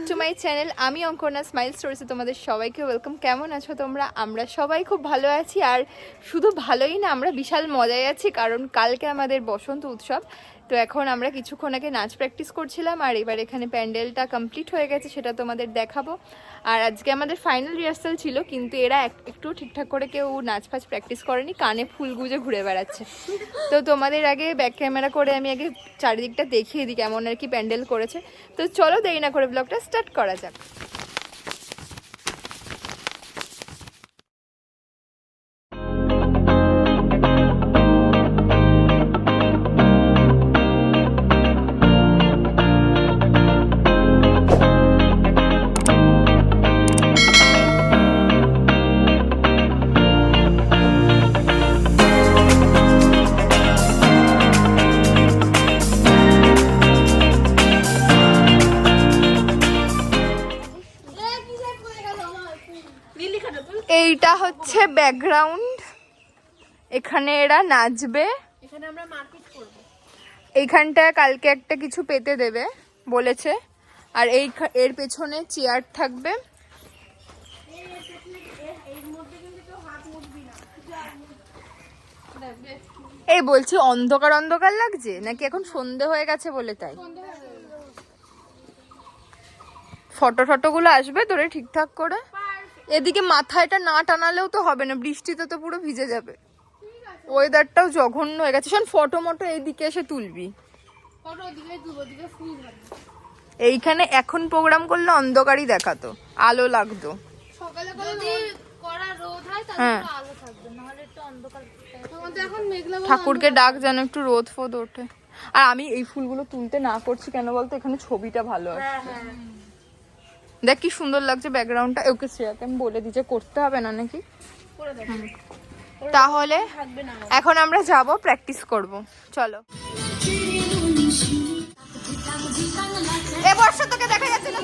To my channel. আমি Ankana smile স্টোরিসে তোমাদের সবাইকে ওয়েলকাম। কেমন আছো তোমরা? আমরা সবাই খুব ভালো আছি, আর শুধু ভালোই না, আমরা বিশাল মজায় আছি, কারণ কালকে আমাদের বসন্ত উৎসব। তো এখন আমরা কিছুক্ষণ আগে নাচ প্র্যাকটিস করছিলাম, আর এবার এখানে প্যান্ডেলটা কমপ্লিট হয়ে গেছে, সেটা তোমাদের দেখাবো। আর আজকে আমাদের ফাইনাল রিহার্সাল ছিল, কিন্তু এরা একটু ঠিকঠাক করে কেউ নাচ ফাচ প্র্যাকটিস করেনি, কানে ফুল গুজে ঘুরে বেড়াচ্ছে। তো তোমাদের আগে ব্যাক ক্যামেরা করে আমি আগে চারিদিকটা দেখিয়ে দিই কেমন আর কি প্যান্ডেল করেছে। তো চলো দেরি না করে ব্লগটা স্টার্ট করা যাক। এইটা হচ্ছে ব্যাকগ্রাউন্ড, এখানে এরা নাচবে, এখানে আমরা মারপিট করব। এইখানটায় কালকে একটা কিছু পেতে দেবে বলেছে, আর এর পেছনে চেয়ার থাকবে। এই বলছি, অন্ধকার অন্ধকার লাগছে নাকি এখন সন্ধে হয়ে গেছে বলে তাই? ফটো গুলো আসবে তোরে ঠিকঠাক করে। এদিকে মাথাটা না টানালেও তো হবে না, বৃষ্টিতে তো পুরো ভিজে যাবে। ওয়েদারটাও জঘন্য হয়ে গেছে। শোন, ফটো মটো এইদিকে এসে তুলবি। এইখানে এখন প্রোগ্রাম করলে অন্ধকারই দেখাতো, আলো লাগতো। হ্যাঁ, ঠাকুরকে ডাক যেন একটু রোদ ফোদ ওঠে। আর আমি এই ফুলগুলো তুলতে না করছি কেন বলতো, এখানে ছবিটা ভালো আসছে। দেখ কি সুন্দর লাগছে ব্যাকগ্রাউন্ডটা। ওকে শ্রেয়াকে আমি বলে দিই যে করতে হবে না নাকি। তাহলে এখন আমরা যাব, প্র্যাকটিস করব। চলো। এ বর্ষা তোকে দেখা যাচ্ছে না।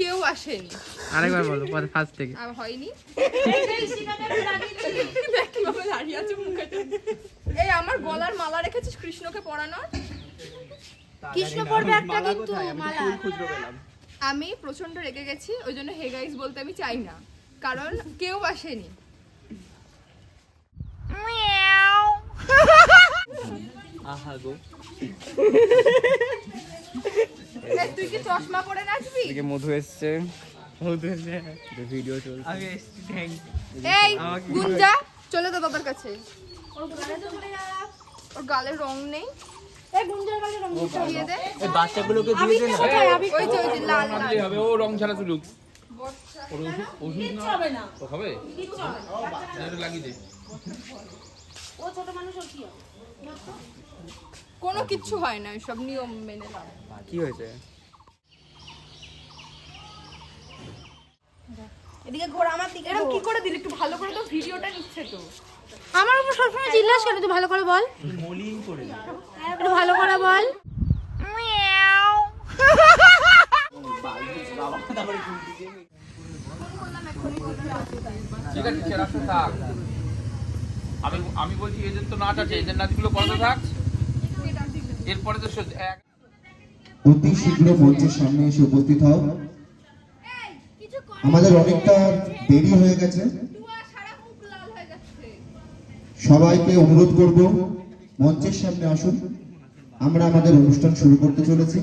কেউ আসেনি, আরেকবার বলো পরে ফার্স্ট থেকে। আর হয়নি। দেখ কিভাবে দাঁড়িয়ে আছে মুখে। এই আমার গলার মালা রেখেছিস কৃষ্ণকে পরানোর? কৃষ্ণ পড়বে একটা কিন্তু মালা। আমি প্রচন্ড রেগে গেছি, ওই জন্য হে গাইস বলতে আমি চাই না, কারণ কেউ আসেনি। তুই কি চশমা পরে নাচবি? মধু এসছে, ভিডিও চলছে। এই গুঞ্জা চলে তো দাদার কাছে, ওর গালের রং নেই। এই গুঞ্জার গালে রং দিয়ে দে। এই বাচ্চাগুলোকে দিয়ে দে না। ওই যে লাল লাল হবে ও রং ছাড়া তুলুক। ওষুধ না হবে না, তো হবে কিচ্ছু হবে না। এটা লাগিয়ে দে। ও ছোট মানুষ ওর কি হবে? কোনো কিচ্ছু হয় না, সব নিয়ম মেনে নাও। কি হয়েছে? এদিকে ঘোর, আমার দিকে এরকম কি করে দিলি? একটু ভালো করে তো ভিডিওটা নিচ্ছে তো। আমার উপর সবসময় চিল্লাস কেন? তুই ভালো করে বল, মলিন করে দে। একটু ভালো করে বল। ঠিক আছে সেরাসে থাক। আমি বলছি এদের তো নাচ আছে, এদের নাচগুলো করতে থাক। এরপরে তো এক অতি শীঘ্র মঞ্চের সামনে এসে উপস্থিত হও। আমাদের অনেকটা দেরি হয়ে গেছে, সবাইকে অনুরোধ করব মঞ্চের সামনে আসুন। আমরা আমাদের অনুষ্ঠান শুরু করতে চলেছি।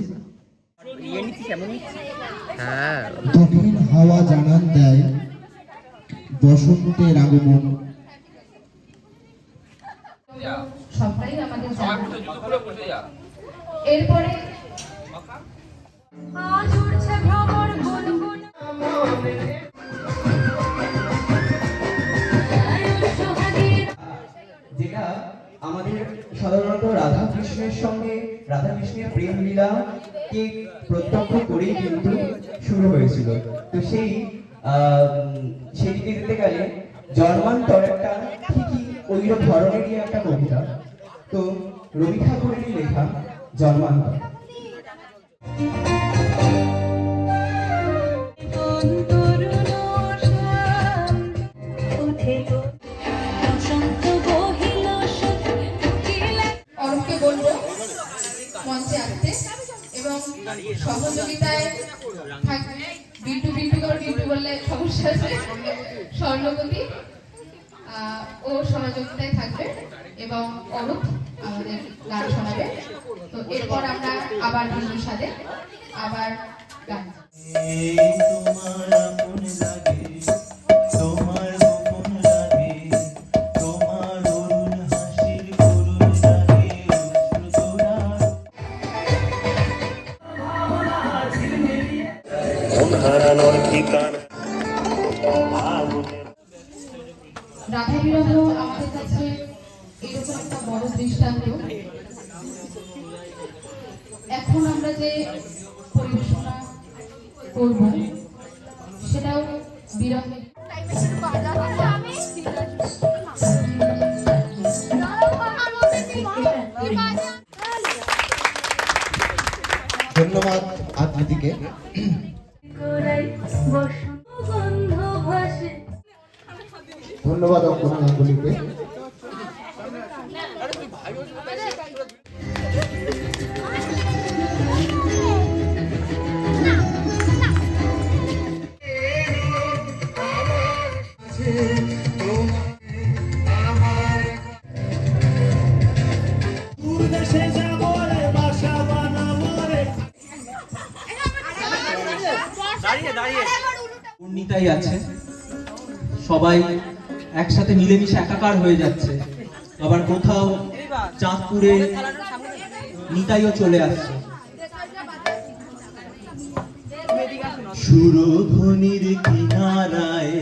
হ্যাঁ, গভীর হাওয়া জানান দেয় বসন্তের আগমন। সবটাই আমাদের সবাই বসে জুতোগুলো বসে যা। এরপরে যেটা আমাদের সাধারণত রাধা কৃষ্ণের সঙ্গে রাধা কৃষ্ণের প্রেম লীলাকে প্রত্যক্ষ করেই কিন্তু শুরু হয়েছিল। তো সেই দিকে দিতে গেলে জন্মান্তর একটা ঠিকই ওই ধরনেরই একটা কবিতা। তো রবি ঠাকুরেরই লেখা জন্মান্তর। অরূপকে বলবো মঞ্চে আসতে এবং সহযোগিতায় থাকবে বিট্টু। বিট্টু বললে সমস্যা আছে। স্বর্ণবতী ও সহযোগিতায় থাকবে এবং অরূপ আমাদের গান শোনাবে। তো এরপর আমরা আবার বিন্দুর সাথে আবার গান। রাধা বিরহ আমাদের কাছে এরকম একটা বড় দৃষ্টান্ত। এখন আমরা যে পরিবেশনা করব সেটাও বিরহের। ধন্যবাদ আকৃতিকে। ধন্যবাদ অঙ্কনা গাঙ্গুলিকে। নিতাই আছে, সবাই একসাথে মিলেমিশে একাকার হয়ে যাচ্ছে। আবার কোথাও চাঁদপুরে নিতাইও চলে আসছে। সুরধ্বনির কিনারায়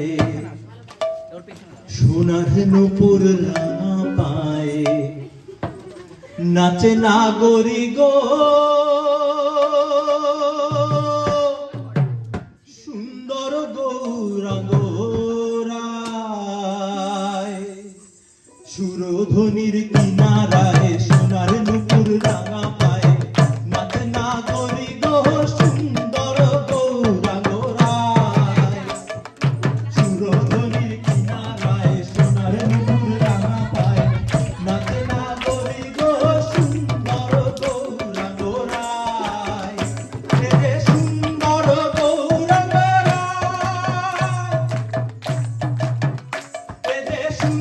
সোনার নূপুর রাঙা পায়ে নাচে নাগরি গো সুন্দর গৌরাঙ্গ রায়। সুরধ্বনির কিনারায় সোনার নূপুর রাঙা পায়ে নাচে নাগরি গো সুন্দর গৌরাঙ্গ রায়।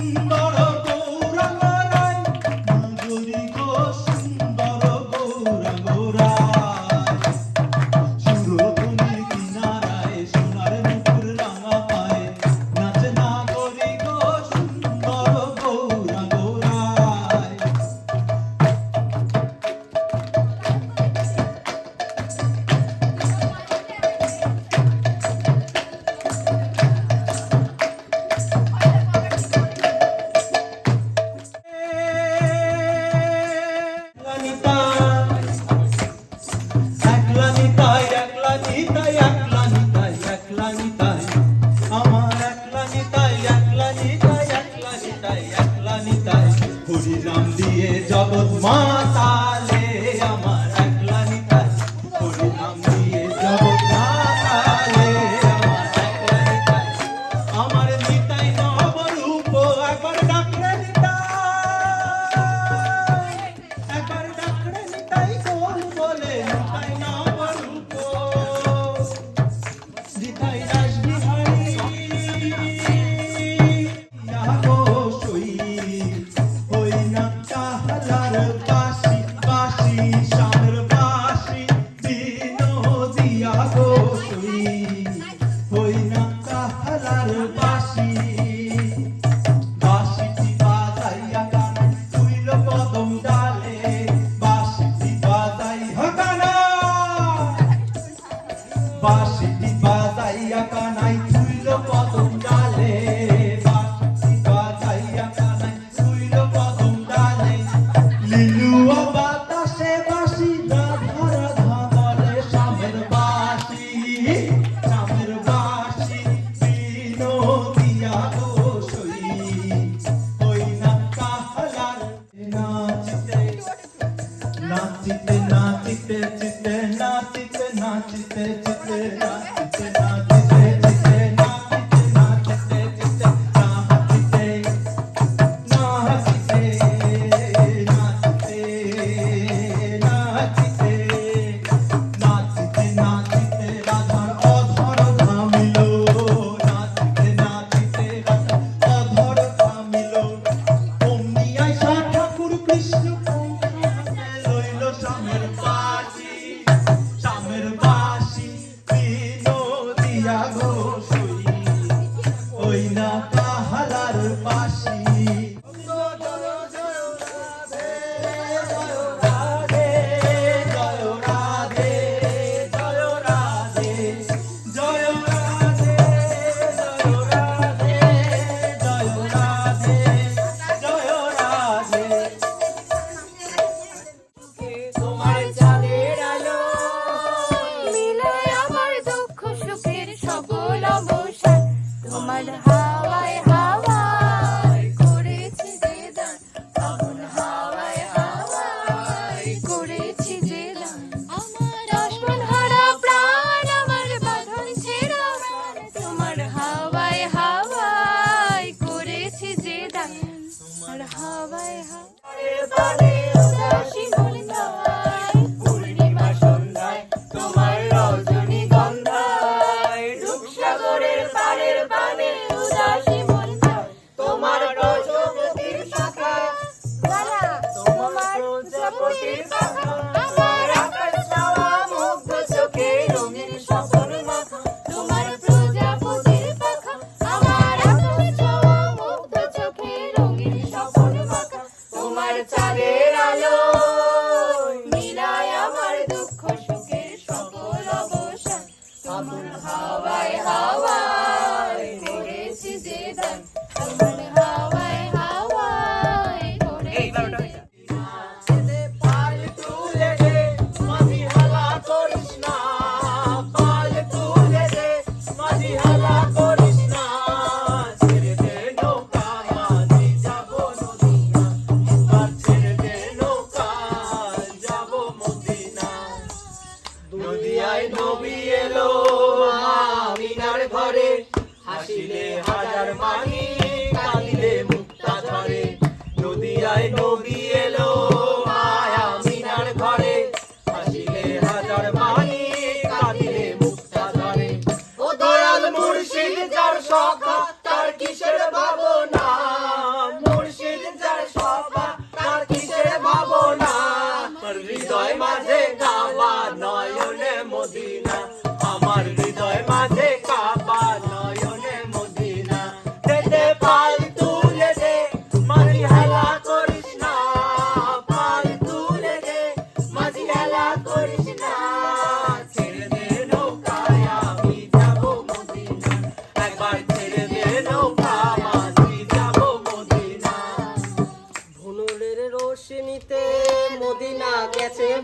সুন্দর গৌরাঙ্গ রায়, মাধুরী গো সুন্দর গৌরাঙ্গ রায়। সুরধুনির কিনারায় সোনার মুকুর রাঙা পায়ে, নাচে নাগরী গো সুন্দর গৌরাঙ্গ রায়। একলা নিতাই, একলা নিতাই, একলা নিতাই, একলা নিতাই, আমার একলা নিতাই, একলা নিতাই, একলা নিতাই, একলা নিতাই, হরি নাম দিয়ে জগৎ মাতালে, আমার একলা নিতাই, হরি নাম দিয়ে জগৎ মাতালে, আমার একলা নিতাই, আমার নিতাই নবরূপ, একবার ডাকলে নিতাই, একবার ডাকলে নিতাই কোন বলে, নিতাই নবরূপ, নিতাই রাস বিহারী, ইয়াগো সই, হই না কাহালার বাসি, বাসি শামের বাসি, বিনোদিয়া গো সই, হই না কাহালার বাসি। বাঁশিটি বাজাইয়া কানাই তুইল কদম ডালে, বাঁশিটি বাজাইয়া কানাই, বাঁশিটি বাজাইয়া কানাই তুইল কদম ডালে, বাঁশিটি বাজাইয়া কানাই তুইল কদম ডালে, লিলুয়া বাতাসে বাঁশি, রাধা রাধা বলে শ্যামের বাঁশি, শ্যামের বাঁশি, বিনোদিয়া গো সই, হই না কাহালার। নাচিতে নাচিতে নাচিতে চিতে, নাচিতে নাচিতে চিতে, নাচিতে নাচিতে চিতে, নাচিতে নাচিতে চিতে, নাচিতে নাচিতে নাচিতে নাচিতে, নাচিতে নাচিতে রাধার অধর থামিল, নাচিতে নাচিতে রাধার অধর থামিল, অমনি আইসা ঠাকুর কৃষ্ণ লইল শ্যামের বাঁশি, শ্যামের বাঁশি, বিনোদিয়া গো সই, ওই না কাহালার বাঁশি। জয় রাধে, জয় রাধে, জয় রাধে, জয় রাধে, জয় রাধে, জয় রাধে, জয় রাধে, জয় রাধে। তোমার চাঁদের আলো মিলায় আমার দুঃখ সুখের সকল অবসান, তোমার হাওয়ায় হাওয়ায় করেছি যে দান, আগুন হাওয়ায় হাওয়ায় করেছি যে দান, আমার আসমান হারা প্রাণ, আমার বাঁধন ছেঁড়া প্রাণ, তোমার হাওয়ায় হাওয়ায় করেছি যে দান, তোমার হাওয়ায় হাওয়ায় উদাসী মলিনায়, পূর্ণিমা সন্ধ্যায় তোমার রজনীগন্ধায়, রূপসাগরের পারের পানে উদাসী মলিনায়, তোমার প্রজাপতির শাখায়, তোমার প্রজাপতির শাখা, আমার আকাশ ছাওয়া মুগ্ধ চোখে রঙিন স্বপন মাখা, তোমার প্রজাপতির পাখা, আমার আকাশ ছাওয়া মুগ্ধ চোখে রঙিন স্বপন মাখা, তোমার চাঁদের আলো মিলায় আমার দুঃখ সুখের সকল অবসান, তোমার হাওয়ায় হাওয়ায় করেছি যে দান, তোমার হাওয়ায় হাওয়ায় করেছি যে দান। পাল তুলে দে, মাঝি হালা করিস না, পাল তুলে দে, মাঝি হালা করিস না, ছেড়ে দে নৌকা, মাঝি যাবো নদীনা, আর ছেড়ে দে নৌকা, যাবো মদিনা। নদিয়ায় নবী এলো আমিনার ঘরে, হাসিলে হাজার মানি, কাঁদিলে মুক্তা ঝরে, নদিয়ায় নবী এলো আমিনার ঘরে, হাসিলে হাজার মানি, কাঁদিলে মুক্তা ঝরে, ও দয়াল মুর্শিদ যার সখা, তার কিসের ভাবনা,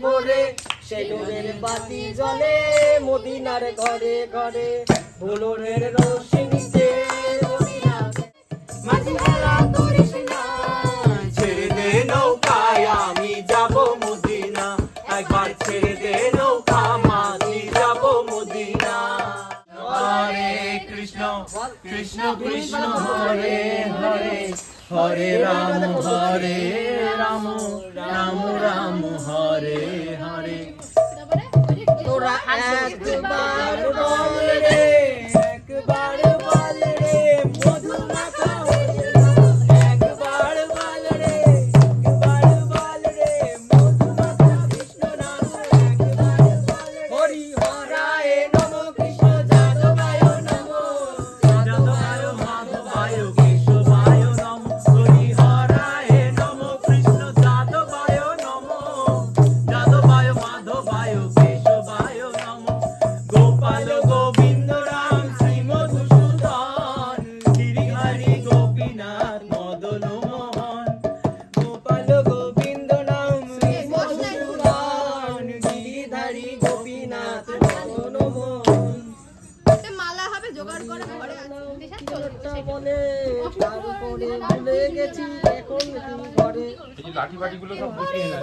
ভোরে সেগুনের বাতি জ্বলে মদিনার ঘরে ঘরে ভোরের রোশনীতে মাঝি মেলা করিস না ছেড়ে দে নৌকায় আমি যাব মদিনা একবার ছেড়ে দে নৌকা মাঝি যাব মদিনা হরে কৃষ্ণ কৃষ্ণ কৃষ্ণ হরে হরে হরে রাম রাম রাম হরে হরে তোরা একবার বল রে একবার বল রে মধু মাখা একবার বল রে একবার বল রে মধু মাখা কৃষ্ণ নাম একবার বল হরি হরায় নমো কৃষ্ণ যাদবায় নমো যাদবায় মাধবায় কেশবায় নমঃ হরি হরায় নমঃ কৃষ্ণ যাদবায় নমঃ যাদবায় মাধবায় কেশবায় নমঃ গোপাল গোবিন্দ রাম শ্রী মধুসূদন গিরিধারী গোপীনাথ মদন মোহন গোপাল গোবিন্দ নাম শ্রী মধুসূদন গিরিধারী গোপীনাথ মদন মোহন মালা হবে জোগাড় করে ঘরে বলে তারপরে ভুলে গেছি এখন কি ঘরে এই যে লাঠি বাটিগুলো সব বসিয়ে না